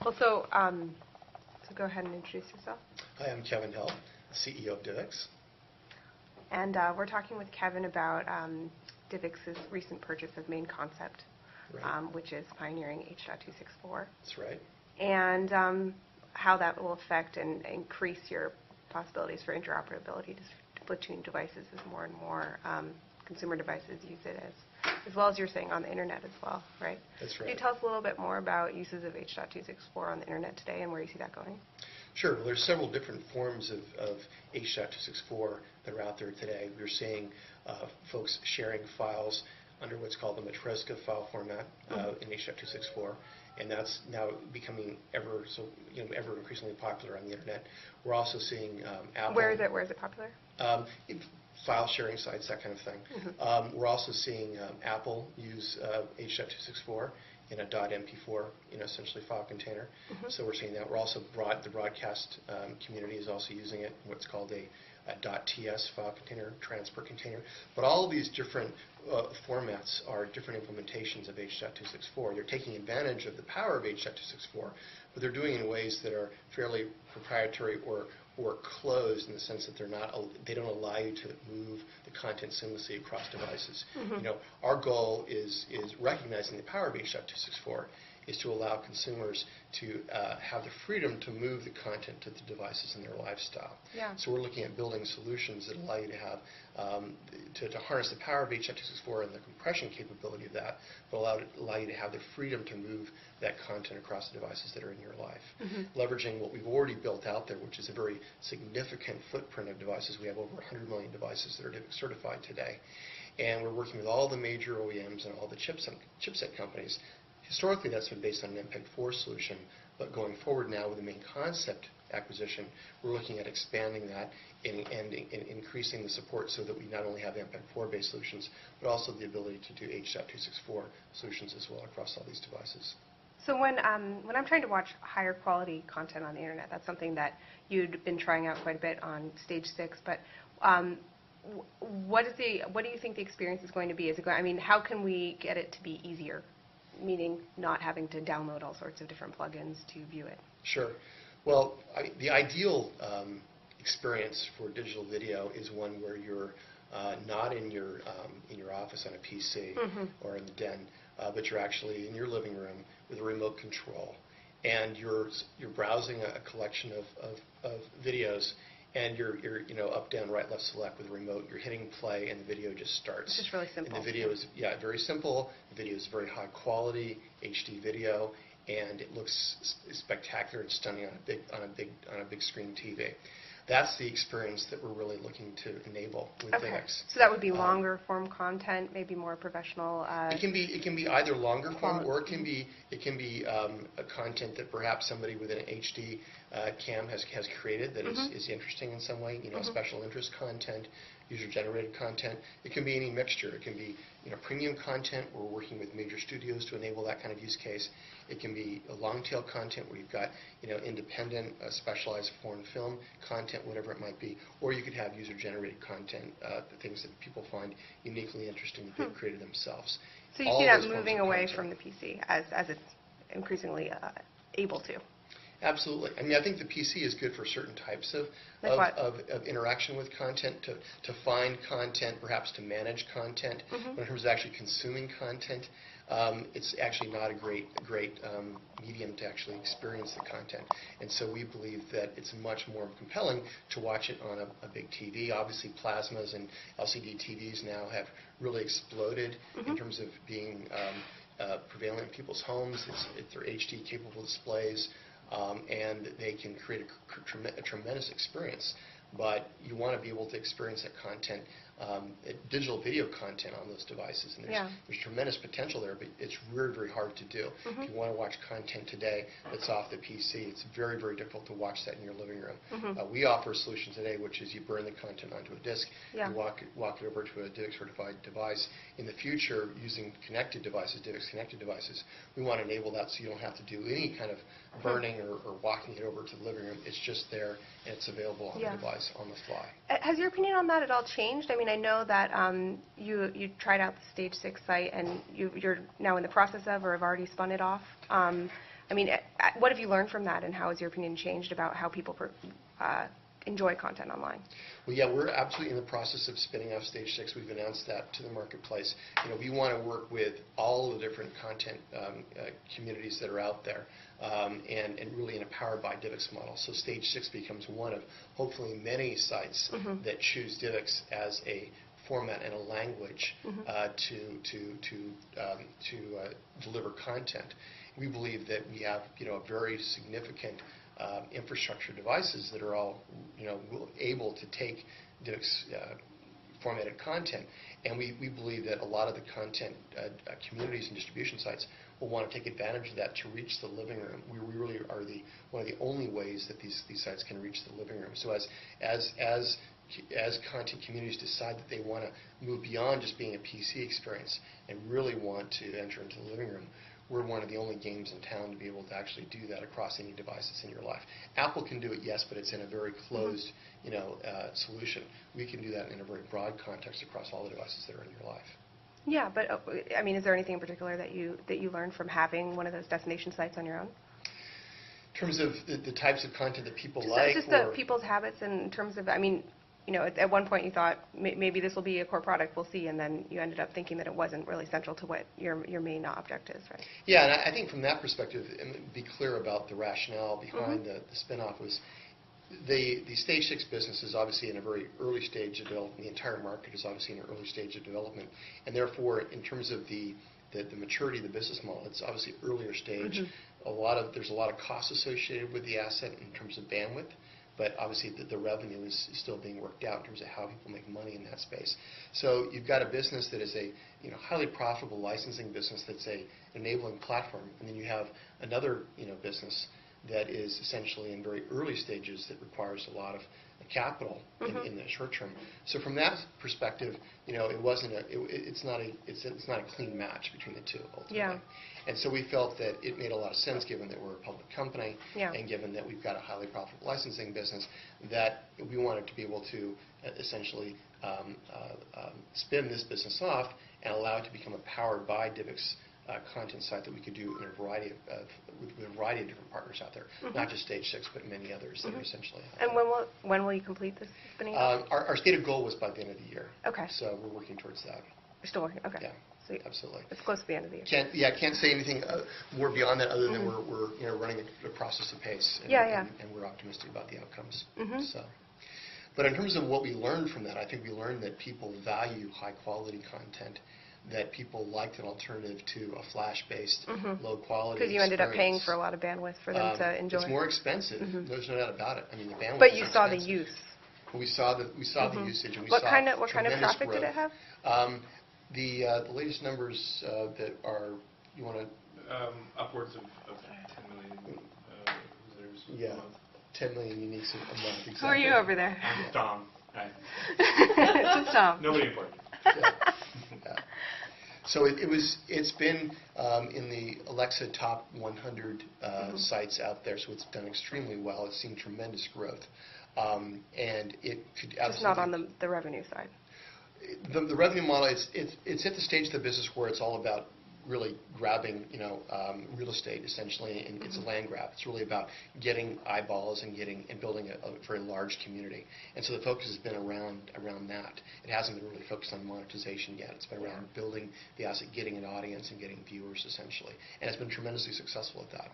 So go ahead and introduce yourself. Hi, I'm Kevin Hell, CEO of DivX. And we're talking with Kevin about DivX's recent purchase of Main Concept, Right. Which is pioneering H.264. That's right. And how that will affect and increase your possibilities for interoperability between devices as more and more consumer devices use it as well as you're saying on the internet as well, right? That's right. Can you tell us a little bit more about uses of H.264 on the internet today and where you see that going? Sure. Well, there's several different forms of H.264 that are out there today. We're seeing folks sharing files under what's called the Matroska file format in H.264, and that's now becoming ever increasingly popular on the internet. We're also seeing Apple. Where is it popular? File sharing sites, that kind of thing. We're also seeing Apple use H.264 in a .mp4, essentially file container. So we're seeing that. We're also the broadcast community is also using it in what's called a .ts file container, transport container. But all of these different formats are different implementations of H.264. They're taking advantage of the power of H.264, but they're doing it in ways that are fairly proprietary or closed in the sense that they don't allow you to move the content seamlessly across devices. Our goal is recognizing the power of H.264 is to allow consumers to have the freedom to move the content to the devices in their lifestyle. Yeah. So we're looking at building solutions that allow you to have to harness the power of H.264 and the compression capability of that, but allow you to have the freedom to move that content across the devices that are in your life. Leveraging what we've already built out there, which is a very significant footprint of devices. We have over 100 million devices that are DivX certified today. And we're working with all the major OEMs and all the chipset companies. Historically, that's been based on an MPEG-4 solution, but going forward now with the Main Concept acquisition, we're looking at expanding that and increasing the support so that we not only have MPEG-4 based solutions, but also the ability to do H.264 solutions as well across all these devices. So when I'm trying to watch higher quality content on the internet, that's something that you'd been trying out quite a bit on Stage 6, but what do you think the experience is going to be? How can we get it to be easier? Meaning not having to download all sorts of different plugins to view it. Sure. Well, the ideal experience for digital video is one where you're not in your office on a PC or in the den, but you're actually in your living room with a remote control, and you're browsing a collection of videos. And you're up, down, right, left, select with a remote. You're hitting play, and the video just starts. It's just really simple. And the video is very simple. The video is very high quality HD video, and it looks spectacular and stunning on a big screen TV. That's the experience that we're really looking to enable with DivX. So that would be longer form content, maybe more professional. It can be either longer form, or it can be a content that perhaps somebody with an HD cam has created that is interesting in some way. Special interest content, user-generated content. It can be any mixture. It can be premium content. We're working with major studios to enable that kind of use case. It can be a long-tail content where you've got independent, specialized foreign film content, whatever it might be. Or you could have user-generated content, the things that people find uniquely interesting that they've created themselves. So you see that moving away from the PC as it's increasingly able to. Absolutely. I think the PC is good for certain types of interaction with content, to find content, perhaps to manage content. But in terms of actually consuming content, it's actually not a great medium to actually experience the content. And so we believe that it's much more compelling to watch it on a big TV. Obviously, plasmas and LCD TVs now have really exploded in terms of being prevalent in people's homes. They're HD capable displays. And they can create a tremendous experience. But you want to be able to experience that content, digital video content on those devices. And there's tremendous potential there, but it's very, very hard to do. If you want to watch content today that's off the PC, it's very, very difficult to watch that in your living room. We offer a solution today, which is you burn the content onto a disk, you walk it over to a DivX certified device. In the future, using connected devices, DivX connected devices, we want to enable that so you don't have to do any kind of burning or walking it over to the living room. It's just there, and it's available on the device on the fly. Has your opinion on that at all changed? I know that you tried out the Stage 6 site, and you're now in the process of or have already spun it off. I mean, what have you learned from that, and how has your opinion changed about how people enjoy content online? Well, yeah, we're absolutely in the process of spinning off Stage 6. We've announced that to the marketplace. We want to work with all the different content communities that are out there, and really in a powered by DivX model. So Stage 6 becomes one of hopefully many sites that choose DivX as a format and a language to deliver content. We believe that we have a very significant infrastructure devices that are all able to take DivX formatted content, and we believe that a lot of the content communities and distribution sites will want to take advantage of that to reach the living room. We really are one of the only ways that these sites can reach the living room. So as content communities decide that they want to move beyond just being a PC experience and really want to enter into the living room, we're one of the only games in town to be able to actually do that across any devices in your life. Apple can do it, yes, but it's in a very closed solution. We can do that in a very broad context across all the devices that are in your life. Yeah, but I mean, is there anything in particular that you learned from having one of those destination sites on your own? In terms of the types of content that people like? Just the people's habits, and in terms of, I mean, at one point you thought maybe this will be a core product, we'll see, and then you ended up thinking that it wasn't really central to what your main object is, right? Yeah, and I think from that perspective, and be clear about the rationale behind the spinoff was the Stage 6 business is obviously in a very early stage of development. The entire market is obviously in an early stage of development, and therefore, in terms of the maturity of the business model, it's obviously earlier stage. There's a lot of costs associated with the asset in terms of bandwidth. But obviously the revenue is still being worked out in terms of how people make money in that space. So you've got a business that is a highly profitable licensing business that's an enabling platform, and then you have another business that is essentially in very early stages that requires a lot of capital in the short term. So from that perspective, it's not a clean match between the two ultimately. Yeah. And so we felt that it made a lot of sense, given that we're a public company and given that we've got a highly profitable licensing business, that we wanted to be able to essentially spin this business off and allow it to become a powered by DivX content site that we could do in a variety of different partners out there, not just Stage 6, but many others that are essentially out there. And when will you complete this spinning off? Our stated goal was by the end of the year. Okay. So we're working towards that. You're still working? Okay. Yeah. So absolutely. It's close to the end of the year. Can't say anything more beyond that other than we're running a process apace. And, and we're optimistic about the outcomes. So. But in terms of what we learned from that, I think we learned that people value high-quality content, that people liked an alternative to a flash-based, low-quality Because you ended up paying for a lot of bandwidth for them to enjoy. It's more expensive. There's no doubt about it. I mean, the bandwidth. But you saw the use. We saw the usage, and we what saw kind of traffic growth. Did it have? The latest numbers that are, you want to? Upwards of 10 million visitors a month. 10 million uniques a month, exactly. Who are you over there? I'm Tom. Hi. Just Tom. Nobody important. So it's been in the Alexa top 100 sites out there, so it's done extremely well. It's seen tremendous growth. And it could absolutely... It's not on the revenue side. The revenue model, it's at the stage of the business where it's all about really grabbing, real estate essentially, and it's a land grab. It's really about getting eyeballs and building a very large community. And so the focus has been around that. It hasn't been really focused on monetization yet. It's been around building the asset, getting an audience, and getting viewers essentially. And it's been tremendously successful at that.